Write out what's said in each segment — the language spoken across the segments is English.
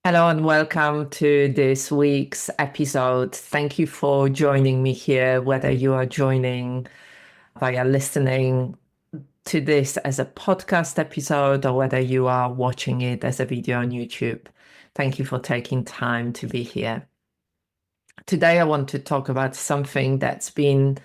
Hello and welcome to this week's episode. Thank you for joining me here, whether you are joining via listening to this as a podcast episode or whether you are watching it as a video on YouTube. Thank you for taking time to be here. Today, I want to talk about something that's been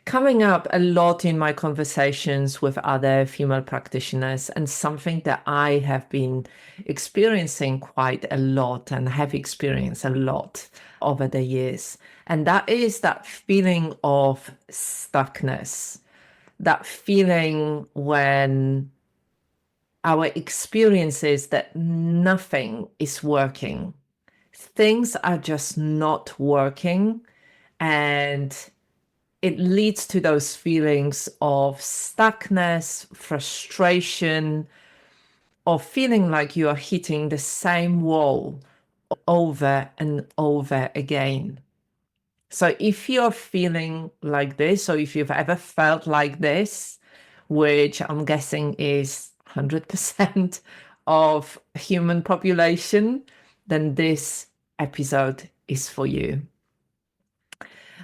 coming up a lot in my conversations with other female practitioners, and something that I have been experiencing quite a lot and have experienced a lot over the years. And that is that feeling of stuckness, that feeling when our experience is that nothing is working. Things are just not working, and it leads to those feelings of stuckness, frustration, or feeling like you are hitting the same wall over and over again. So if you're feeling like this, or if you've ever felt like this, which I'm guessing is 100% of human population, then this episode is for you.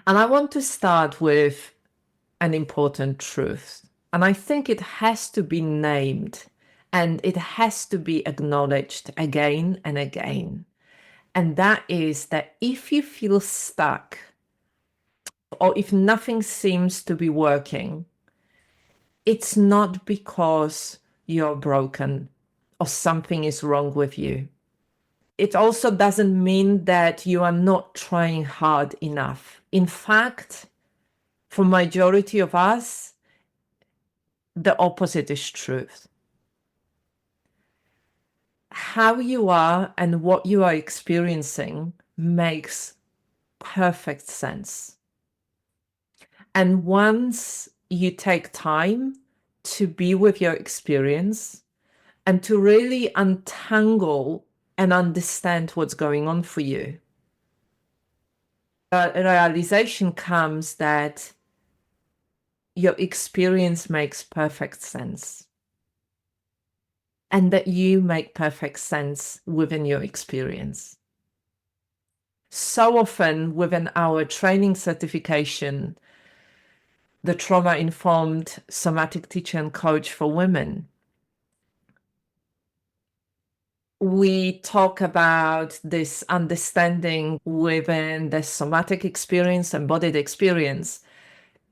And I want to start with an important truth. And I think it has to be named and it has to be acknowledged again and again. And that is that if you feel stuck or if nothing seems to be working, it's not because you're broken or something is wrong with you. It also doesn't mean that you are not trying hard enough. In fact, for majority of us, the opposite is truth. How you are and what you are experiencing makes perfect sense. And once you take time to be with your experience and to really untangle and understand what's going on for you, a realization comes that your experience makes perfect sense and that you make perfect sense within your experience. So often within our training certification, the trauma-informed somatic teacher and coach for women, we talk about this understanding within the somatic experience, embodied experience,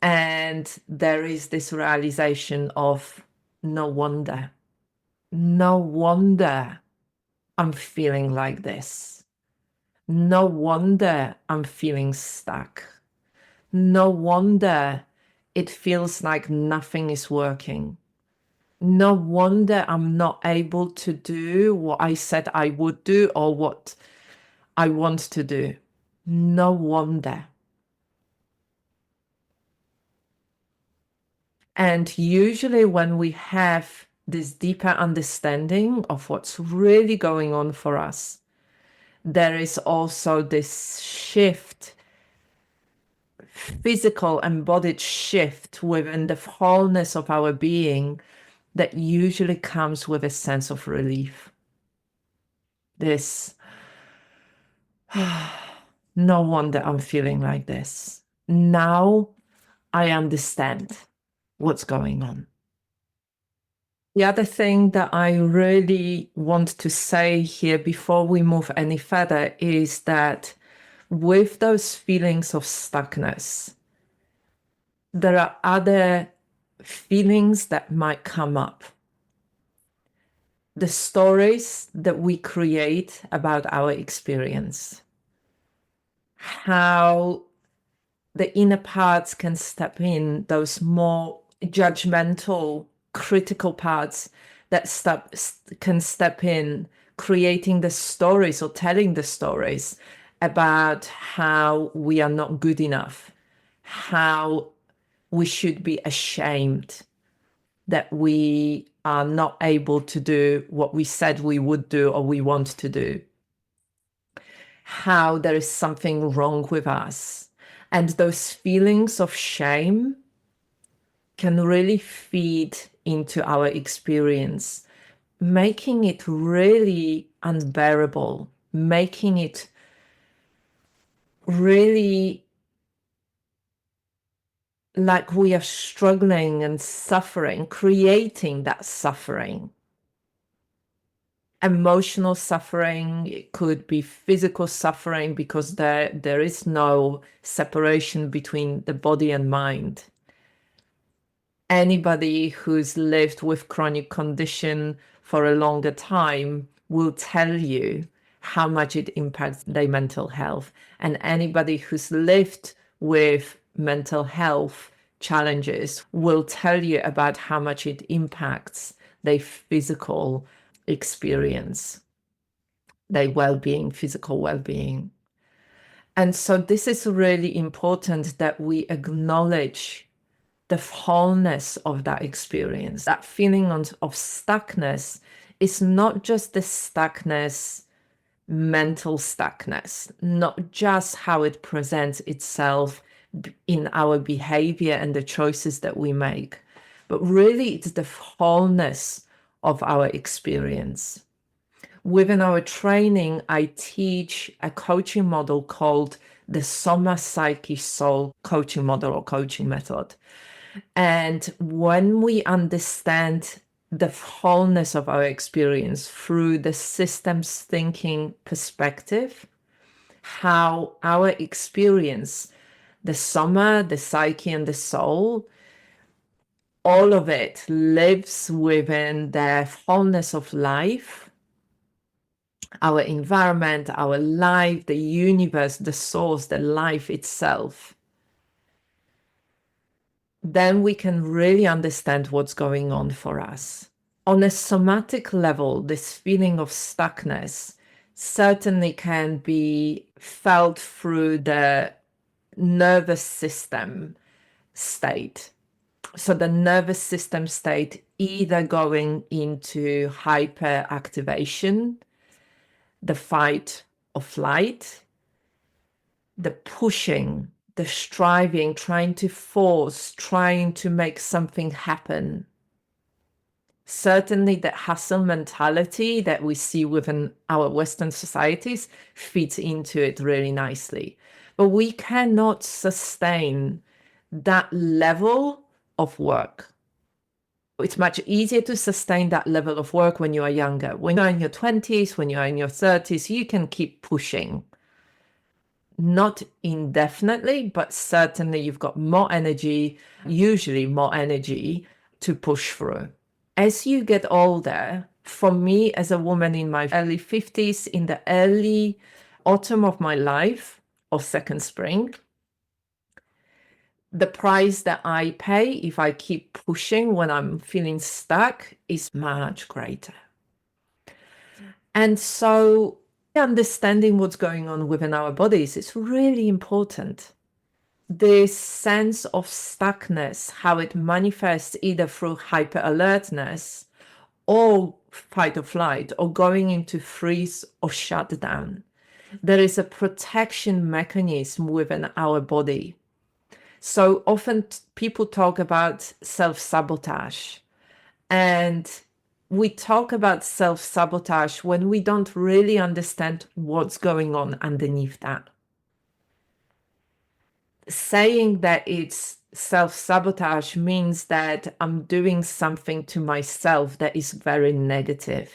and there is this realization of no wonder I'm feeling like this. No wonder I'm feeling stuck. No wonder it feels like nothing is working. No wonder I'm not able to do what I said I would do or what I want to do. No wonder. And usually when we have this deeper understanding of what's really going on for us, there is also this shift, physical embodied shift within the wholeness of our being that usually comes with a sense of relief. This, no wonder I'm feeling like this. Now I understand what's going on. The other thing that I really want to say here before we move any further is that with those feelings of stuckness, there are other feelings that might come up. The stories that we create about our experience, how the inner parts can step in, those more judgmental, critical parts that can step in, creating the stories or telling the stories about how we are not good enough, how we should be ashamed that we are not able to do what we said we would do or we want to do, how there is something wrong with us. And those feelings of shame can really feed into our experience, making it really unbearable, making it really like we are struggling and suffering, creating that suffering. Emotional suffering, it could be physical suffering, because there is no separation between the body and mind. Anybody who's lived with chronic condition for a longer time will tell you how much it impacts their mental health. And anybody who's lived with mental health challenges will tell you about how much it impacts their physical experience, their well-being, physical well-being. And so this is really important, that we acknowledge the wholeness of that experience. That feeling of stuckness is not just the stuckness, mental stuckness, not just how it presents itself in our behavior and the choices that we make, but really it's the wholeness of our experience. Within our training, I teach a coaching model called the Soma Psyche Soul coaching model or coaching method. And when we understand the wholeness of our experience through the systems thinking perspective, how our experience, the soma, the psyche, and the soul, all of it lives within the wholeness of life, our environment, our life, the universe, the source, the life itself, then we can really understand what's going on for us. On a somatic level, this feeling of stuckness certainly can be felt through the nervous system state. So the nervous system state either going into hyperactivation, the fight or flight, the pushing, the striving, trying to force, trying to make something happen. Certainly the hustle mentality that we see within our Western societies fits into it really nicely. But we cannot sustain that level of work. It's much easier to sustain that level of work when you are younger. When you're in your 20s, when you're in your 30s, you can keep pushing. Not indefinitely, but certainly you've got more energy, usually more energy to push through. As you get older, for me as a woman in my early 50s, in the early autumn of my life, or second spring, the price that I pay if I keep pushing when I'm feeling stuck is much greater. And so understanding what's going on within our bodies is really important. This sense of stuckness, how it manifests either through hyper alertness or fight or flight, or going into freeze or shut down. There is a protection mechanism within our body. So often people talk about self-sabotage, and we talk about self-sabotage when we don't really understand what's going on underneath that. Saying that it's self-sabotage means that I'm doing something to myself that is very negative.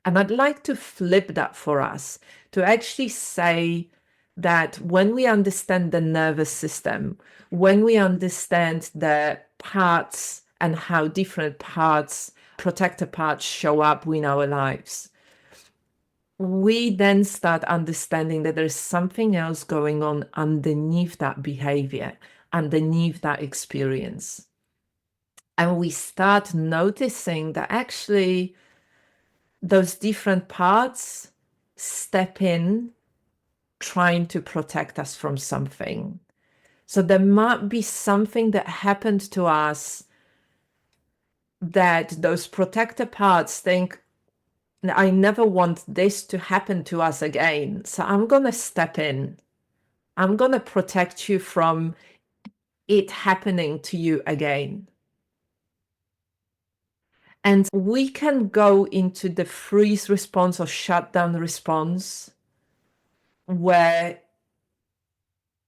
And I'd like to flip that for us, to actually say that when we understand the nervous system, when we understand the parts and how different parts, protector parts, show up in our lives, we then start understanding that there's something else going on underneath that behavior, underneath that experience. And we start noticing that actually those different parts step in, trying to protect us from something. So there might be something that happened to us that those protector parts think, I never want this to happen to us again. So I'm going to step in. I'm going to protect you from it happening to you again. And we can go into the freeze response or shutdown response, where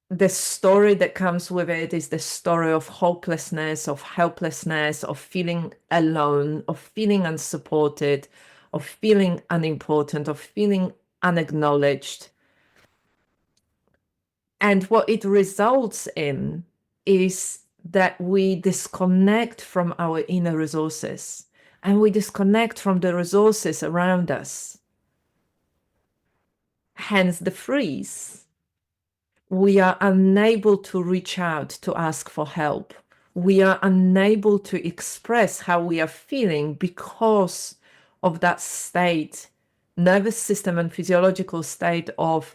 the story that comes with it is the story of hopelessness, of helplessness, of feeling alone, of feeling unsupported, of feeling unimportant, of feeling unacknowledged. And what it results in is that we disconnect from our inner resources, and we disconnect from the resources around us. Hence the freeze. We are unable to reach out to ask for help. We are unable to express how we are feeling because of that state, nervous system and physiological state of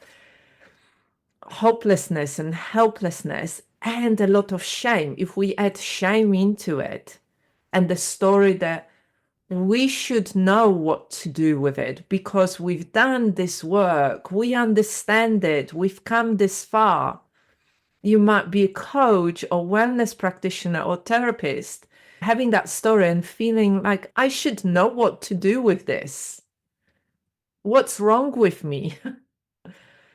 hopelessness and helplessness, and a lot of shame. If we add shame into it, and the story that we should know what to do with it because we've done this work, we understand it, we've come this far. You might be a coach or wellness practitioner or therapist, having that story and feeling like, I should know what to do with this. What's wrong with me?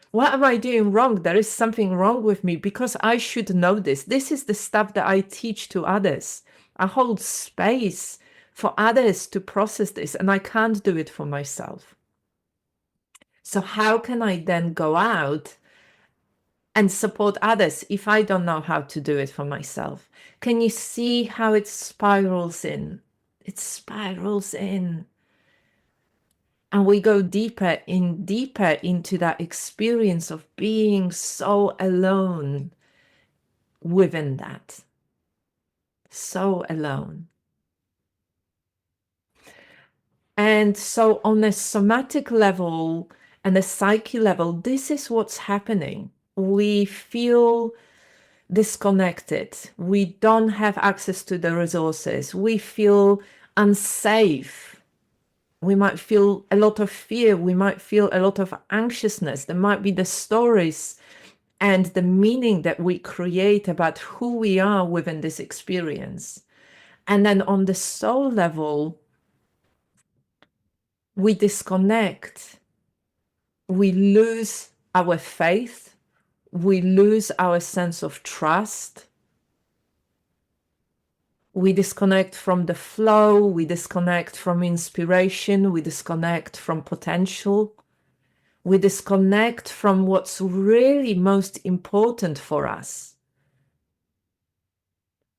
What am I doing wrong? There is something wrong with me because I should know this. This is the stuff that I teach to others. I hold space for others to process this, and I can't do it for myself. So how can I then go out and support others if I don't know how to do it for myself? Can you see how it spirals in? It spirals in. And we go deeper into that experience of being so alone within that. So alone. And so on a somatic level and a psyche level, this is what's happening. We feel disconnected. We don't have access to the resources. We feel unsafe. We might feel a lot of fear. We might feel a lot of anxiousness. There might be the stories and the meaning that we create about who we are within this experience. And then on the soul level, we disconnect. We lose our faith. We lose our sense of trust. We disconnect from the flow. We disconnect from inspiration. We disconnect from potential. We disconnect from what's really most important for us.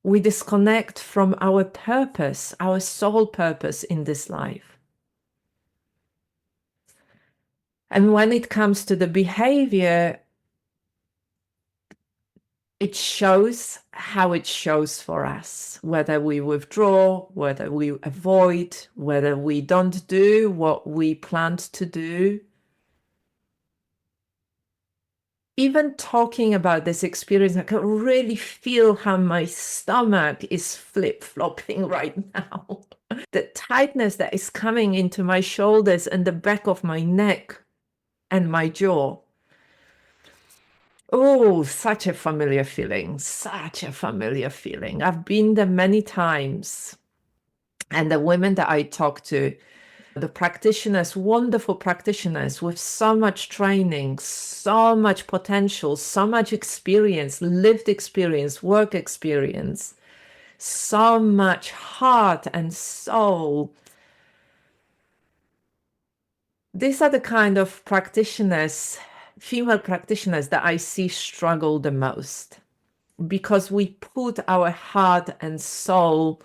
We disconnect from our purpose, our soul purpose in this life. And when it comes to the behavior, it shows how it shows for us, whether we withdraw, whether we avoid, whether we don't do what we planned to do. Even talking about this experience, I can really feel how my stomach is flip-flopping right now. The tightness that is coming into my shoulders and the back of my neck and my jaw. Oh, such a familiar feeling, such a familiar feeling. I've been there many times. And the women that I talk to, the practitioners, wonderful practitioners with so much training, so much potential, so much experience, lived experience, work experience, so much heart and soul. These are the kind of practitioners, female practitioners, that I see struggle the most, because we put our heart and soul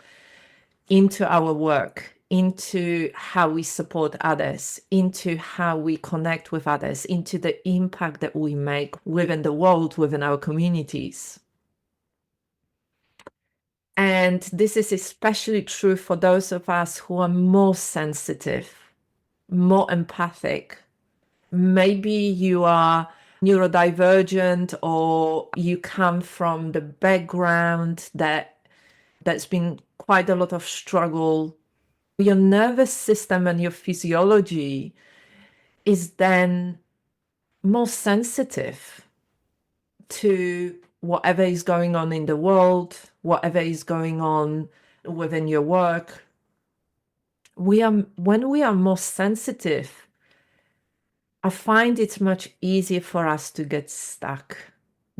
into our work, into how we support others, into how we connect with others, into the impact that we make within the world, within our communities. And this is especially true for those of us who are more sensitive, more empathic. Maybe you are neurodivergent, or you come from the background that's been quite a lot of struggle. Your nervous system and your physiology is then more sensitive to whatever is going on in the world, whatever is going on within your work. When we are more sensitive, I find it's much easier for us to get stuck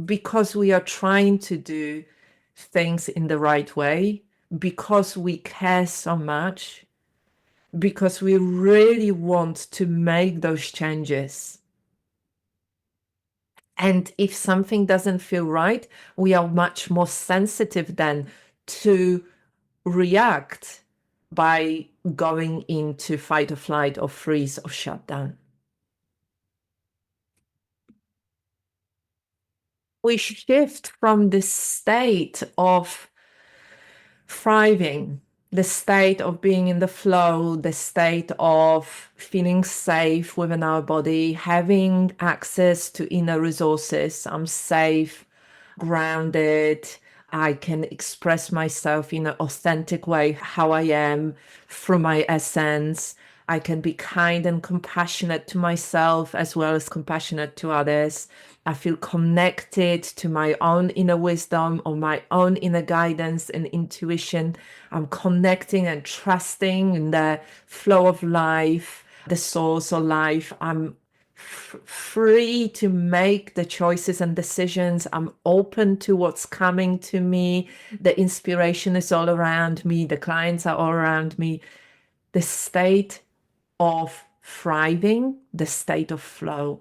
because we are trying to do things in the right way, because we care so much, because we really want to make those changes. And if something doesn't feel right, we are much more sensitive then to react by going into fight or flight or freeze or shut down. We shift from this state of thriving, the state of being in the flow, the state of feeling safe within our body, having access to inner resources. I'm safe, grounded. I can express myself in an authentic way, how I am, through my essence. I can be kind and compassionate to myself as well as compassionate to others. I feel connected to my own inner wisdom or my own inner guidance and intuition. I'm connecting and trusting in the flow of life, the source of life. I'm free to make the choices and decisions. I'm open to what's coming to me. The inspiration is all around me. The clients are all around me. The state of thriving, the state of flow.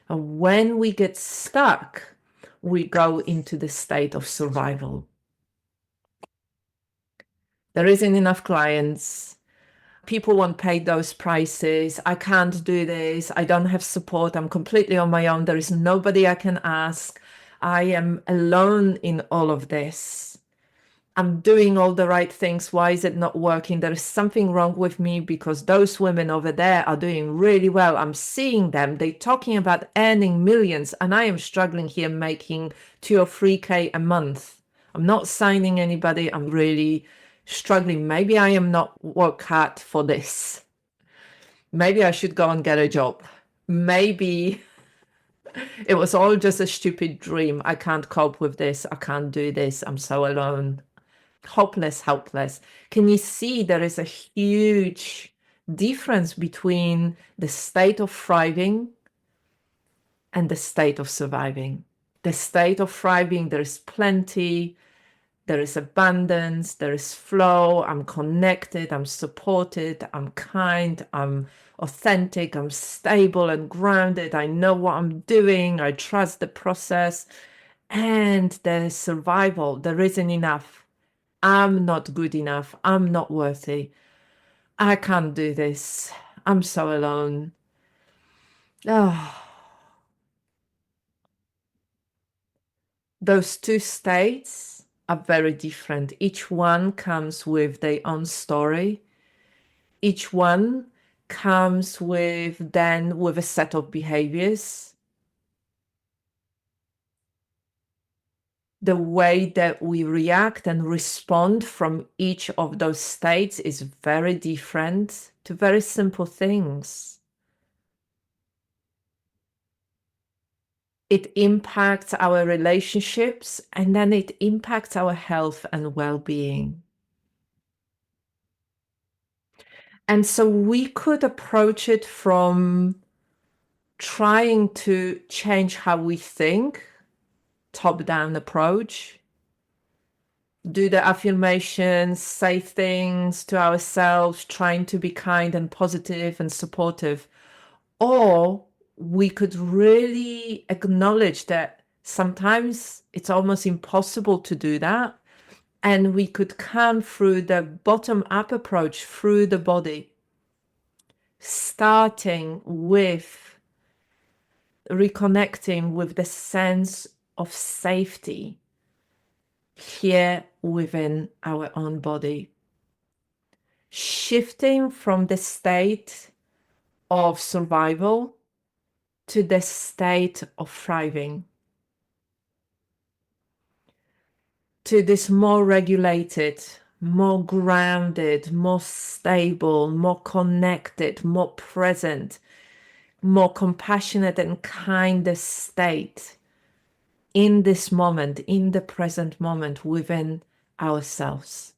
And when we get stuck, we go into the state of survival. There isn't enough clients. People won't pay those prices. I can't do this. I don't have support. I'm completely on my own. There is nobody I can ask. I am alone in all of this. I'm doing all the right things. Why is it not working? There is something wrong with me because those women over there are doing really well. I'm seeing them. They're talking about earning millions, and I am struggling here making 2 or 3K a month. I'm not signing anybody. I'm really struggling. Maybe I am not work hard for this. Maybe I should go and get a job. Maybe it was all just a stupid dream. I can't cope with this. I can't do this. I'm so alone. Hopeless, helpless. Can you see there is a huge difference between the state of thriving and the state of surviving? The state of thriving, there is plenty, there is abundance, there is flow. I'm connected, I'm supported, I'm kind, I'm authentic, I'm stable and grounded. I know what I'm doing, I trust the process. And there's survival, there isn't enough. I'm not good enough. I'm not worthy. I can't do this. I'm so alone. Oh, those two states are very different. Each one comes with their own story. Each one comes with a set of behaviors. The way that we react and respond from each of those states is very different to very simple things. It impacts our relationships, and then it impacts our health and well-being. And so we could approach it from trying to change how we think, top-down approach, do the affirmations, say things to ourselves, trying to be kind and positive and supportive. Or we could really acknowledge that sometimes it's almost impossible to do that. And we could come through the bottom-up approach through the body, starting with reconnecting with the sense of safety here within our own body, shifting from the state of survival to the state of thriving, to this more regulated, more grounded, more stable, more connected, more present, more compassionate and kinder state in this moment, in the present moment within ourselves.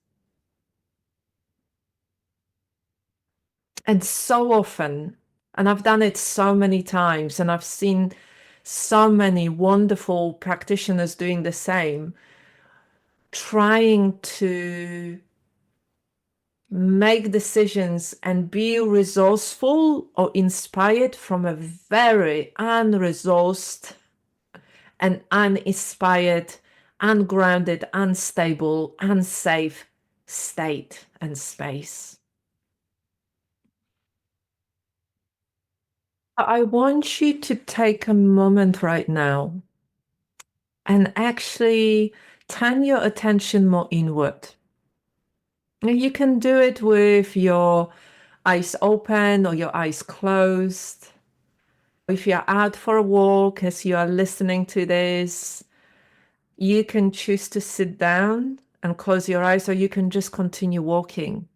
And so often, and I've done it so many times, and I've seen so many wonderful practitioners doing the same, trying to make decisions and be resourceful or inspired from a very unresourced and uninspired, ungrounded, unstable, unsafe state and space. I want you to take a moment right now and actually turn your attention more inward. And you can do it with your eyes open or your eyes closed. If you're out for a walk as you are listening to this, you can choose to sit down and close your eyes, or you can just continue walking.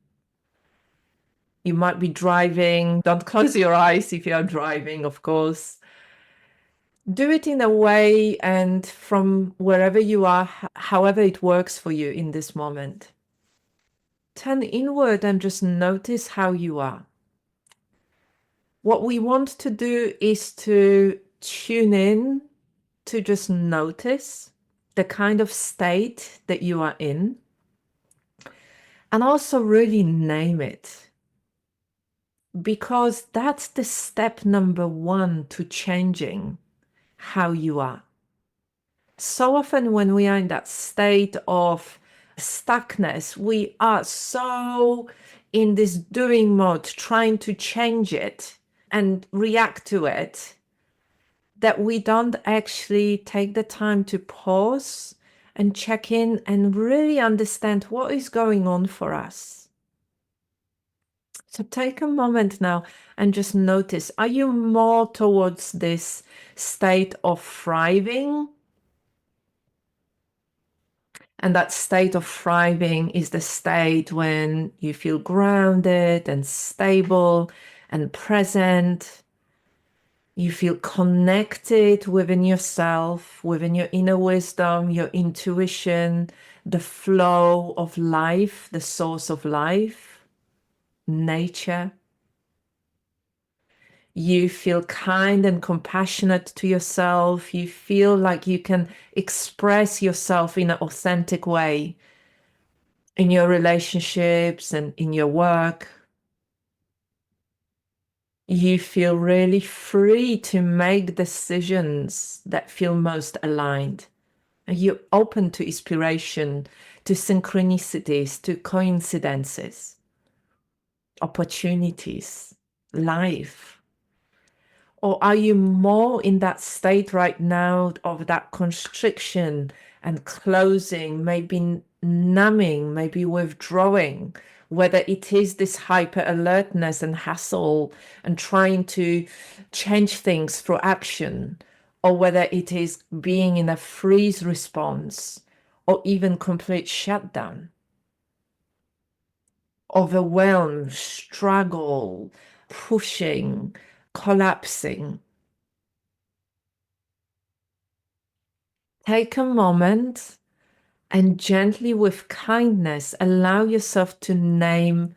You might be driving. Don't close your eyes if you're driving, of course. Do it in a way and from wherever you are, however it works for you in this moment. Turn inward and just notice how you are. What we want to do is to tune in to just notice the kind of state that you are in and also really name it, because that's the step number one to changing how you are. So often when we are in that state of stuckness, we are so in this doing mode, trying to change it and react to it, that we don't actually take the time to pause and check in and really understand what is going on for us. So take a moment now and just notice, are you more towards this state of thriving? And that state of thriving is the state when you feel grounded and stable and present. You feel connected within yourself, within your inner wisdom, your intuition, the flow of life, the source of life, nature. You feel kind and compassionate to yourself. You feel like you can express yourself in an authentic way in your relationships and in your work. You feel really free to make decisions that feel most aligned. And you're open to inspiration, to synchronicities, to coincidences, opportunities, life. Or are you more in that state right now of that constriction and closing, maybe numbing, maybe withdrawing, whether it is this hyper alertness and hustle and trying to change things through action, or whether it is being in a freeze response or even complete shutdown, overwhelm, struggle, pushing, collapsing. Take a moment and gently, with kindness, allow yourself to name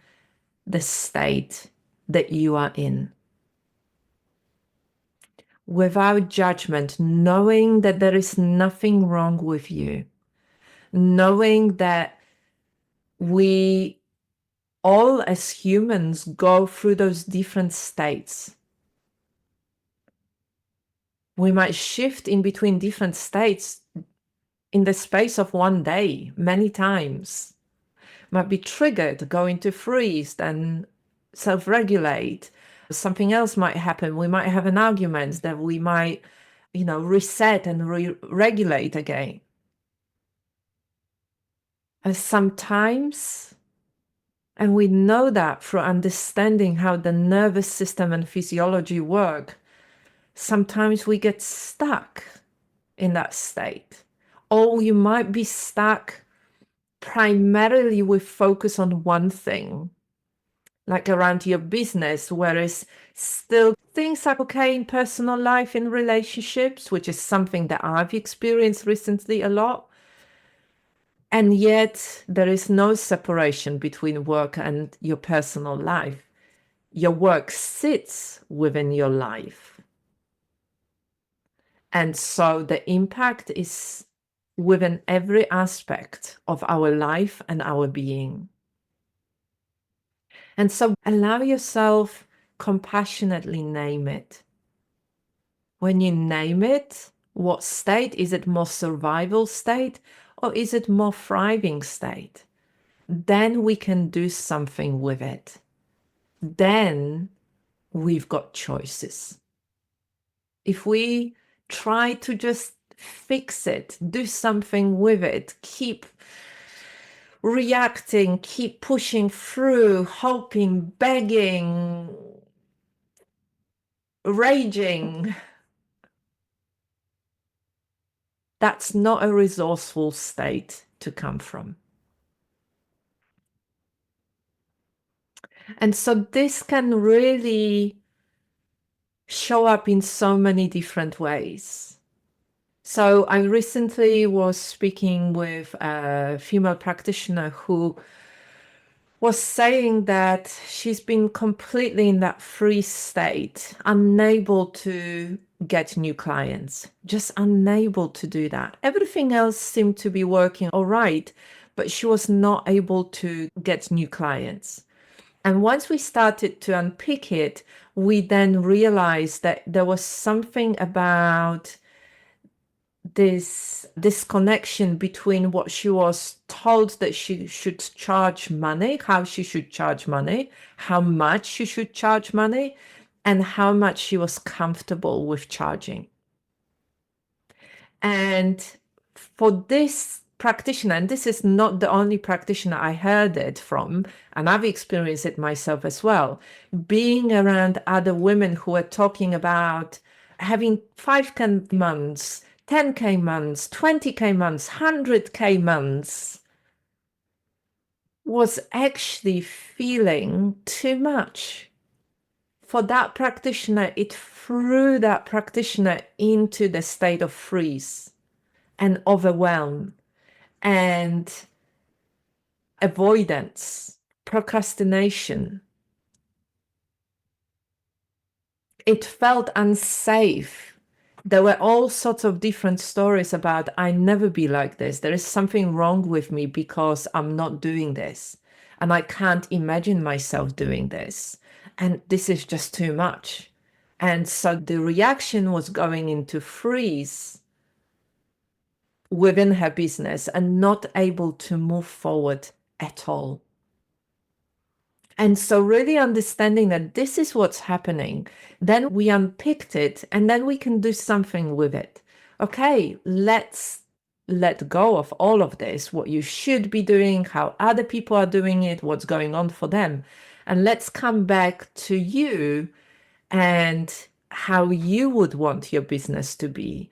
the state that you are in. Without judgment, knowing that there is nothing wrong with you, knowing that we all as humans go through those different states. We might shift in between different states in the space of one day, many times. Might be triggered, go into freeze, then self-regulate. Something else might happen. We might have an argument that we might, reset and regulate again. And sometimes, and we know that through understanding how the nervous system and physiology work, sometimes we get stuck in that state. Or you might be stuck primarily with focus on one thing, like around your business, whereas still things are okay in personal life, in relationships, which is something that I've experienced recently a lot. And yet there is no separation between work and your personal life. Your work sits within your life. And so the impact is within every aspect of our life and our being. And so allow yourself compassionately name it. When you name it, what state? Is it more survival state or is it more thriving state? Then we can do something with it. Then we've got choices. If we try to just fix it, do something with it, keep reacting, keep pushing through, hoping, begging, raging, that's not a resourceful state to come from. And so this can really show up in so many different ways. So I recently was speaking with a female practitioner who was saying that she's been completely in that freeze state, unable to get new clients, just unable to do that. Everything else seemed to be working all right, but she was not able to get new clients. And once we started to unpick it, we then realized that there was something about this disconnection between what she was told that she should charge money, how she should charge money, how much she should charge money, and how much she was comfortable with charging. And for this practitioner, and this is not the only practitioner I heard it from, and I've experienced it myself as well, being around other women who are talking about having 5K months, 10K months, 20K months, 100K months, was actually feeling too much. For that practitioner, it threw that practitioner into the state of freeze and overwhelm and avoidance, procrastination. It felt unsafe. There were all sorts of different stories about, I never be like this. There is something wrong with me because I'm not doing this. And I can't imagine myself doing this. And this is just too much. And so the reaction was going into freeze within her business and not able to move forward at all. And so really understanding that this is what's happening, then we unpicked it and then we can do something with it. Okay, let's let go of all of this, what you should be doing, how other people are doing it, what's going on for them. And let's come back to you and how you would want your business to be.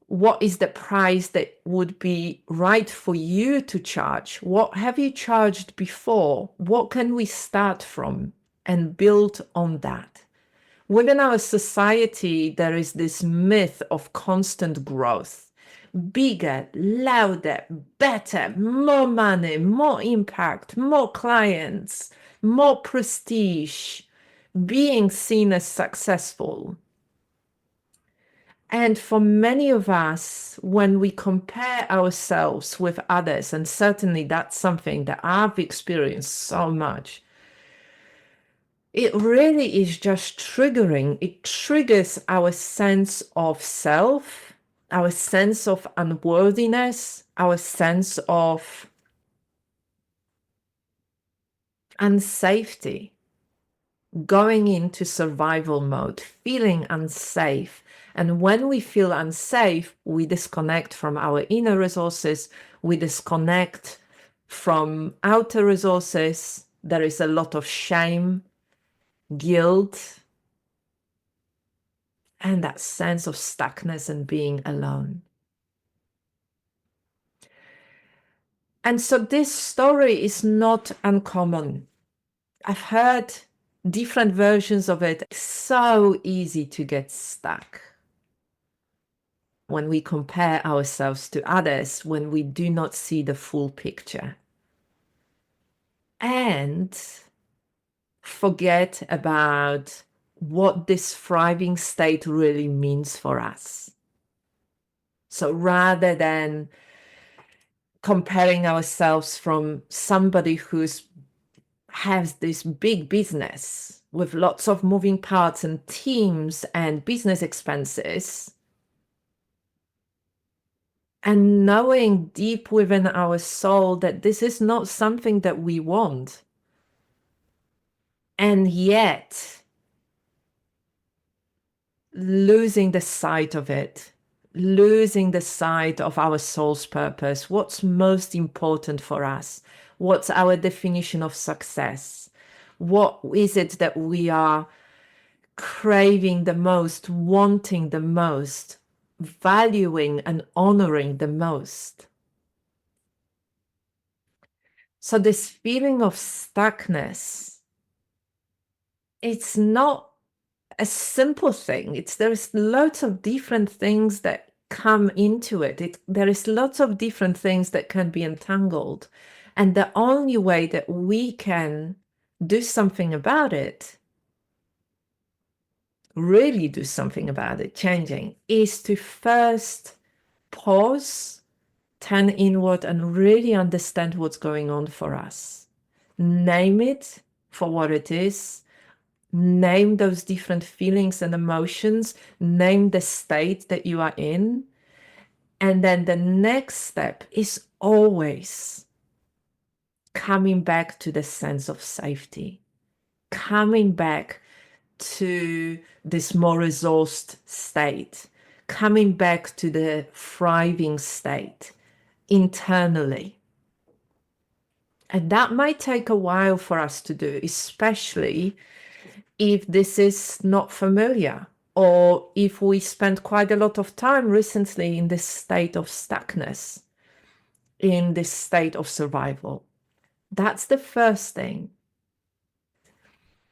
What is the price that would be right for you to charge? What have you charged before? What can we start from and build on that? Within our society, there is this myth of constant growth. Bigger, louder, better, more money, more impact, more clients, more prestige, being seen as successful. And for many of us, when we compare ourselves with others, and certainly that's something that I've experienced so much, it really is just triggering. It triggers our sense of self, our sense of unworthiness, our sense of unsafety, going into survival mode, feeling unsafe. And when we feel unsafe, we disconnect from our inner resources, we disconnect from outer resources. There is a lot of shame, guilt, and that sense of stuckness and being alone. And so this story is not uncommon. I've heard different versions of it. It's so easy to get stuck when we compare ourselves to others, when we do not see the full picture. And forget about what this thriving state really means for us. So rather than comparing ourselves from somebody who's has this big business with lots of moving parts and teams and business expenses, and knowing deep within our soul that this is not something that we want, and yet losing the sight of it, losing the sight of our soul's purpose, what's most important for us, what's our definition of success, what is it that we are craving the most, wanting the most, valuing and honoring the most. So this feeling of stuckness, it's not a simple thing. There's lots of different things that come into it. There is lots of different things that can be entangled. And the only way that we can do something about it, really do something about it, changing, is to first pause, turn inward, and really understand what's going on for us. Name it for what it is. Name those different feelings and emotions. Name the state that you are in. And then the next step is always coming back to the sense of safety, coming back to this more resourced state, coming back to the thriving state internally. And that might take a while for us to do, especially if this is not familiar, or if we spend quite a lot of time recently in this state of stuckness, in this state of survival. That's the first thing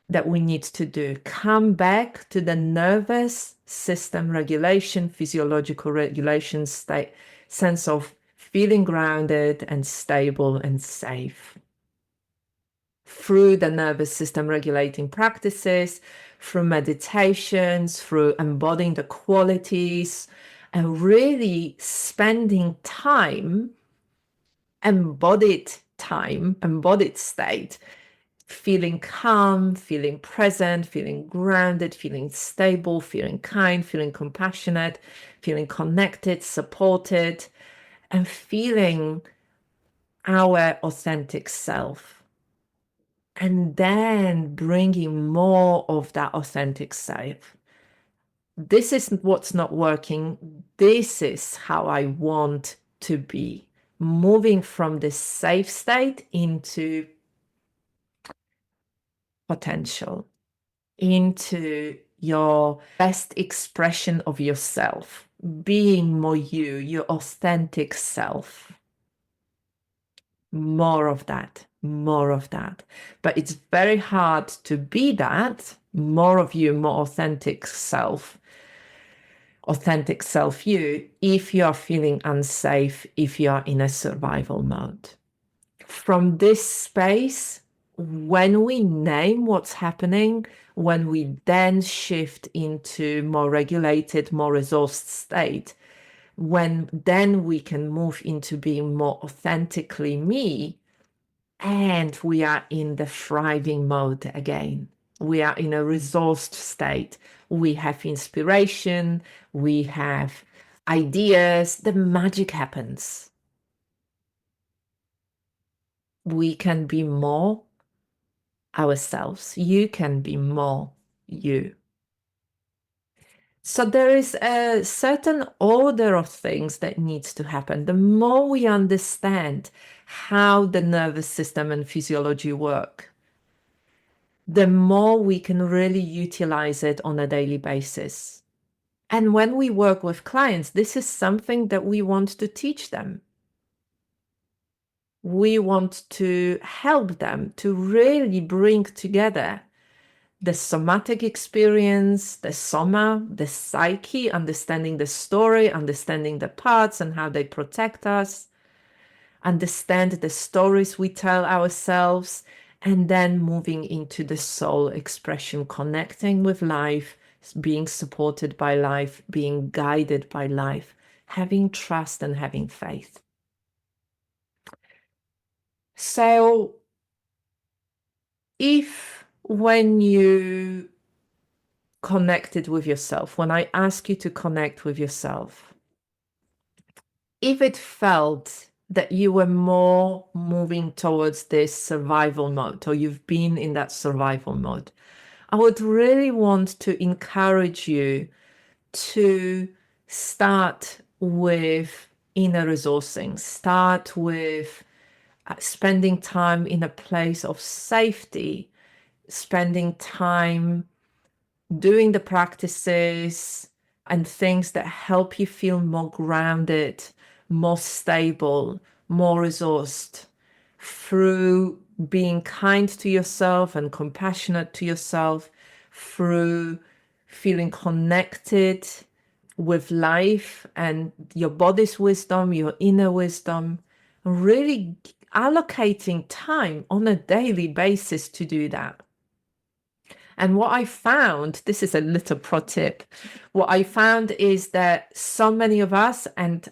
that we need to do. Come back to the nervous system regulation, physiological regulation state, sense of feeling grounded and stable and safe. Through the nervous system regulating practices, through meditations, through embodying the qualities, and really spending time, embodied state, feeling calm, feeling present, feeling grounded, feeling stable, feeling kind, feeling compassionate, feeling connected, supported, and feeling our authentic self. And then bringing more of that authentic self. This is what's not working. This is how I want to be. Moving from this safe state into potential, into your best expression of yourself, being more you, your authentic self. More of that, more of that. But it's very hard to be that, more of you, more authentic self you, if you are feeling unsafe, if you are in a survival mode. From this space, when we name what's happening, when we then shift into more regulated, more resourced state, when then we can move into being more authentically me, and we are in the thriving mode again. We are in a resourced state. We have inspiration, we have ideas, the magic happens. We can be more ourselves. You can be more you. So there is a certain order of things that needs to happen. The more we understand how the nervous system and physiology work, the more we can really utilize it on a daily basis. And when we work with clients, this is something that we want to teach them. We want to help them to really bring together the somatic experience, the soma, the psyche, understanding the story, understanding the parts and how they protect us, understand the stories we tell ourselves, and then moving into the soul expression, connecting with life, being supported by life, being guided by life, having trust and having faith. So if when you connected with yourself, when I ask you to connect with yourself, if it felt that you were more moving towards this survival mode, or you've been in that survival mode, I would really want to encourage you to start with inner resourcing, start with spending time in a place of safety, spending time doing the practices and things that help you feel more grounded, more stable, more resourced, through being kind to yourself and compassionate to yourself, through feeling connected with life and your body's wisdom, your inner wisdom, really allocating time on a daily basis to do that. And what I found, this is a little pro tip, what I found is that so many of us, and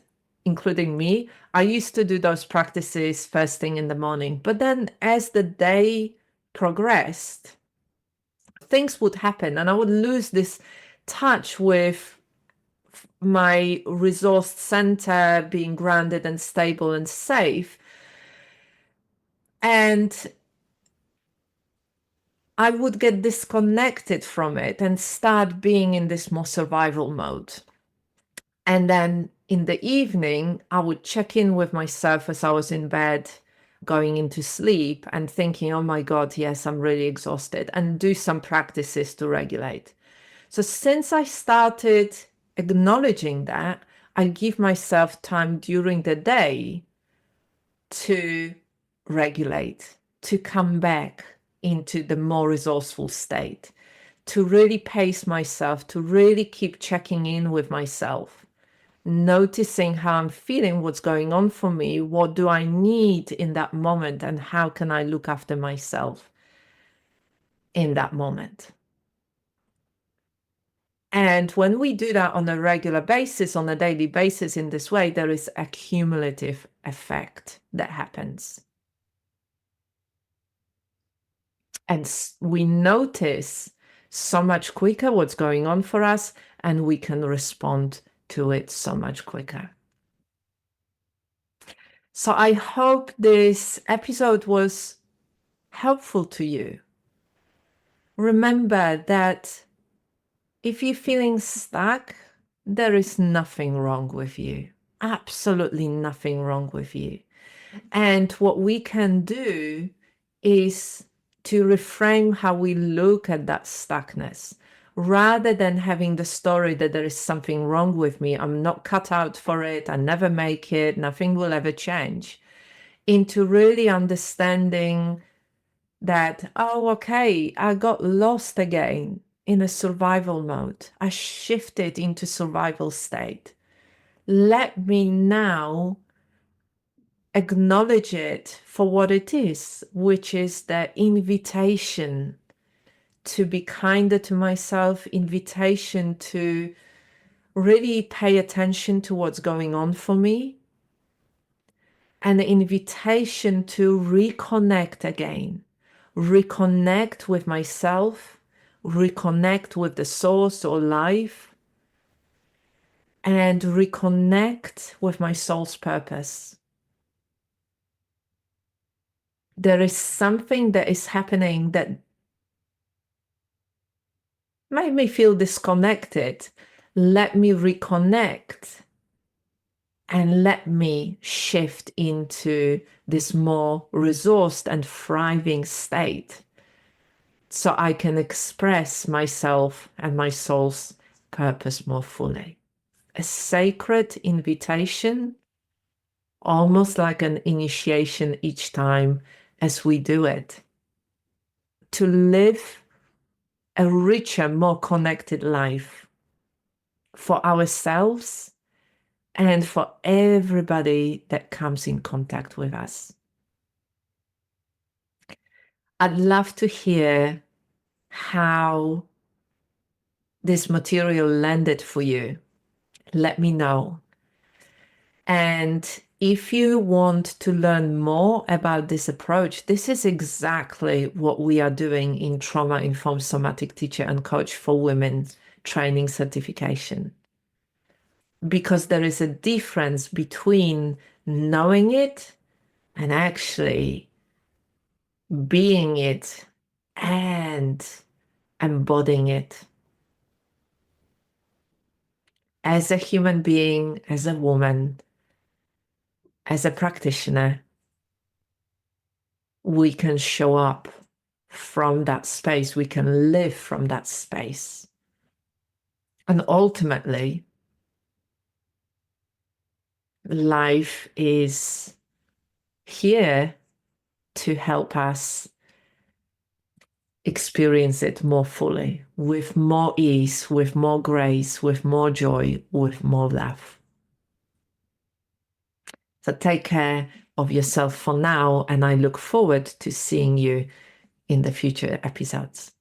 including me, I used to do those practices first thing in the morning. But then as the day progressed, things would happen and I would lose this touch with my resource center being grounded and stable and safe. And I would get disconnected from it and start being in this more survival mode. And then in the evening, I would check in with myself as I was in bed, going into sleep and thinking, oh my God, yes, I'm really exhausted, and do some practices to regulate. So since I started acknowledging that, I give myself time during the day to regulate, to come back into the more resourceful state, to really pace myself, to really keep checking in with myself, noticing how I'm feeling, what's going on for me, what do I need in that moment, and how can I look after myself in that moment. And when we do that on a regular basis, on a daily basis in this way, there is a cumulative effect that happens. And we notice so much quicker what's going on for us, and we can respond to it so much quicker. So I hope this episode was helpful to you. Remember that if you're feeling stuck, there is nothing wrong with you. Absolutely nothing wrong with you. And what we can do is to reframe how we look at that stuckness. Rather than having the story that there is something wrong with me, I'm not cut out for it, I never make it, nothing will ever change, into really understanding that, oh, okay, I got lost again in a survival mode. I shifted into survival state. Let me now acknowledge it for what it is, which is the invitation to be kinder to myself, invitation to really pay attention to what's going on for me, and the invitation to reconnect again, reconnect with myself, reconnect with the source or life, and reconnect with my soul's purpose. There is something that is happening that made me feel disconnected. Let me reconnect and let me shift into this more resourced and thriving state so I can express myself and my soul's purpose more fully. A sacred invitation, almost like an initiation each time as we do it, to live a richer, more connected life for ourselves and for everybody that comes in contact with us. I'd love to hear how this material landed for you. Let me know. And if you want to learn more about this approach, this is exactly what we are doing in Trauma-Informed Somatic Teacher and Coach for Women training certification. Because there is a difference between knowing it and actually being it and embodying it. As a human being, as a woman, as a practitioner, we can show up from that space. We can live from that space. And ultimately, life is here to help us experience it more fully, with more ease, with more grace, with more joy, with more love. So take care of yourself for now, and I look forward to seeing you in the future episodes.